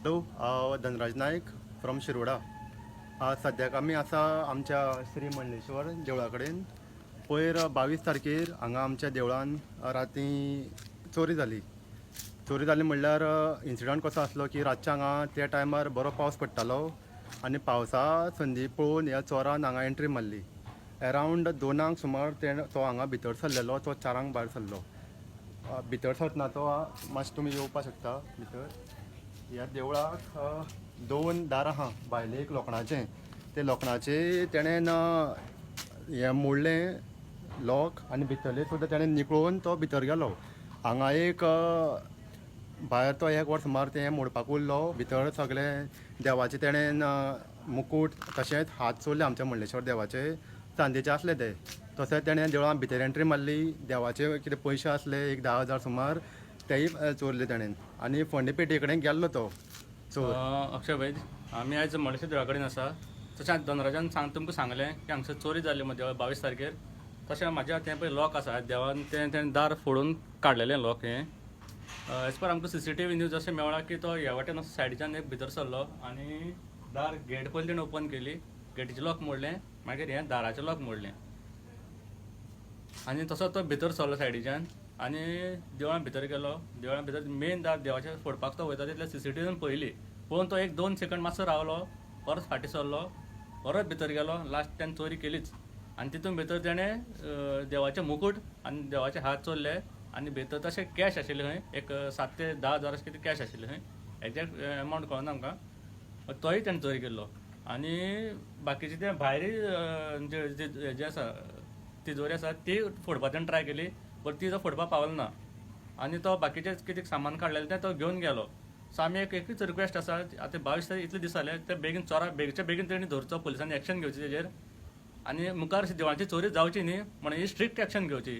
Hello हांव धनराज नायक from Shiroda. सद्याक आमी आसा आमच्या श्री मंडलेश्वर देवळा कडेन. पयर 22 तारखेर हांगा आमच्या देवळान राती चोरी जाली म्हणल्यार इन्सिडंट कसो आसलो की रातचे हांगा त्या टायमार बरो पावस पडटालो आनी पावसा संदी पळोवन ह्या चोरान हांगा एंट्री मारली. अरावंड 2 सुमार तो हांगा भितर सरलेलो, तो 4 भायर सरलो. भितर सरतना तो मातशें तुमी येवपाक शकता भितर. ह्या देवळाक 2 दारां आहा. भायलें एक लोखणाचें, ते लोखणाचें तेणेन हें मोडलें लॉक आनी भितरलें सुद्दां तेणेन निकळून तो भितर गेलो. हांगा एक भायर तो 1 वर सुमार तें मोडपाक उरलो. भितर सगळें देवाचें तेणेन मुकूट तशेंच हात चोरले आमच्या मंडलेश्वर देवाचे, चांदीचे आसले ते. तशेंच तेणें देवळान भितर एंट्री मारली. देवाचे कितें पयशे आसले एक 10,000 सुमार तेय चोरले तेणेन. आनी फोंडे पेटये कडेन गेल्लो तो चोर. अक्षय भाई, आमी आयज मंडलेश्वर देवळा कडेन आसा. तशें धनराजान तुमकां सांगलें की हांगसर चोरी जाल्ली देवा 22 तारखेर. तशें म्हाज्या तें पळय लॉक आसा देवान तें दार फोडून काडलेलें लॉक हें. एज पर आमकां CCTV न्यूज अशें मेवळा की तो ह्या वाटेन सायडीच्यान एक भितर सरलो आनी दार गेट पयलीं तेणें ओपन केली, गेटीचें लॉक मोडलें, मागीर हें दाराचें लॉक मोडलें आनी तसो तो भितर सरलो सायडीच्यान आनी देवळान भितर गेलो. देवळान भितर मेन दार देवाचें फोडपाक तो वयता तितल्या CCTVन पळयली. पळोवन तो 1-2 सेकंड मातसो रावलो, परत फाटीं सरलो, परत भितर गेलो. लास्ट तेणें चोरी केलीच आनी तितून भितर तेणें देवाचें मुकूट आनी देवाचे हात चोरले आनी भितर तशें कॅश आशिल्लें खंय एक 7 ते 10 हजार अशें कितें कॅश आशिल्लें खंय, एक्झॅक्ट अमावंट कळना आमकां. तोय तेणें चोरी केल्लो आनी बाकीचे ते भायरी जे आसा तिजोरी आसा ती फोडपाक तेणें ट्राय केली, बट ती तो फोडपाक पावलो ना आनी तो बाकीचें कितें सामान काडलेलें तें तो घेवन गेलो. सो आमी एकूच रिक्वेस्ट आसा, आतां 22 तारीख इतले दीस जाले, ते बेगीन चोरा बेगीच्या बेगीन तेणी धरचो, पुलिसांनी एक्शन घेवची तेजेर आनी मुखार अशी देवाची चोरी जावची न्ही म्हणून ही स्ट्रिक्ट एक्शन घेवची.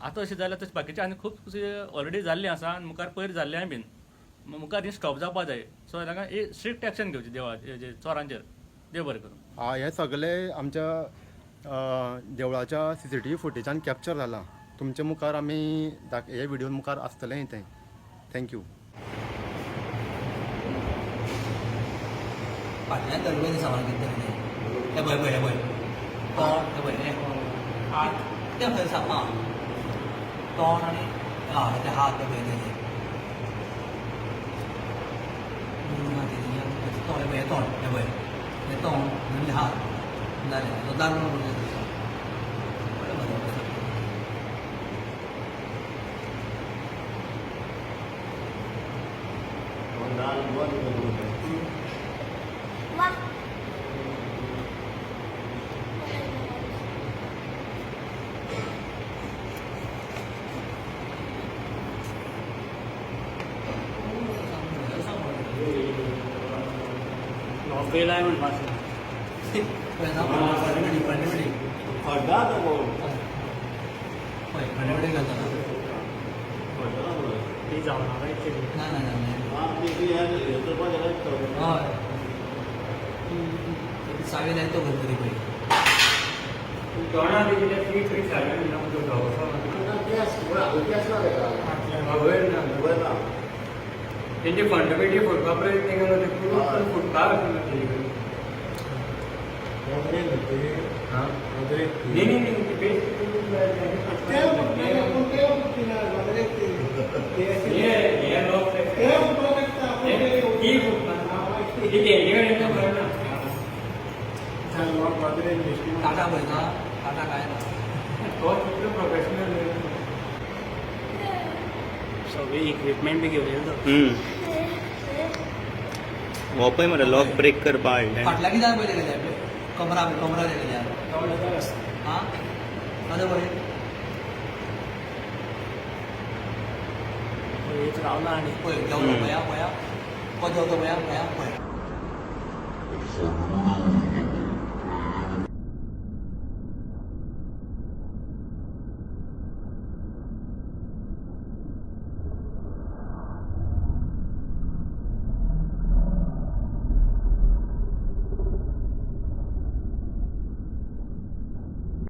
आतां अशें जाल्यार तशें बाकीचे आनी खूब ऑलरेडी जाल्ली आसा आनी मुखार पयर जाल्लें बीन मुखार ही स्टॉप जावपा जाय. सो ताका ही स्ट्रिक्ट एक्शन घेवची देवा चोरांचेर. देव बरें करूं. हे सगळें आमच्या देवळाच्या CCTV फुटेजान कॅप्चर जालां. तुमच्या मुखार आमी हे व्हिडिओ मुखार आसतलें तें. थँक्यू. फाटल्यान दरवेळी सामान कितें हे पळय पळय हे पळय तोंड हे पळय हात तें खंय आसा तोंड आनी ते हात ते पळय तेजे तोंड हे पळय तोंड हे पळय हे तोंड आनी हात जालें तो दारू वेळ आहे म्हणून ती जाऊन सावी जाय तो घरी पळय त्यांचे फंडामेंटली फोडपा प्रयत्न केलो ते पूर्ण फुटपाक टाटा पळय ना टाटा काय ना प्रोफेशनल सगळी इक्विपमेंट बी घेवलेलो हो पळय मरे लॉक ब्रेक करपा हाडलें. फाटल्या कित्याक पळय तेगे कमरा तेगे हां अरे पळय रावला आनी पळय देंवलो पळया पळया तो देंवलो पळया पळया पळय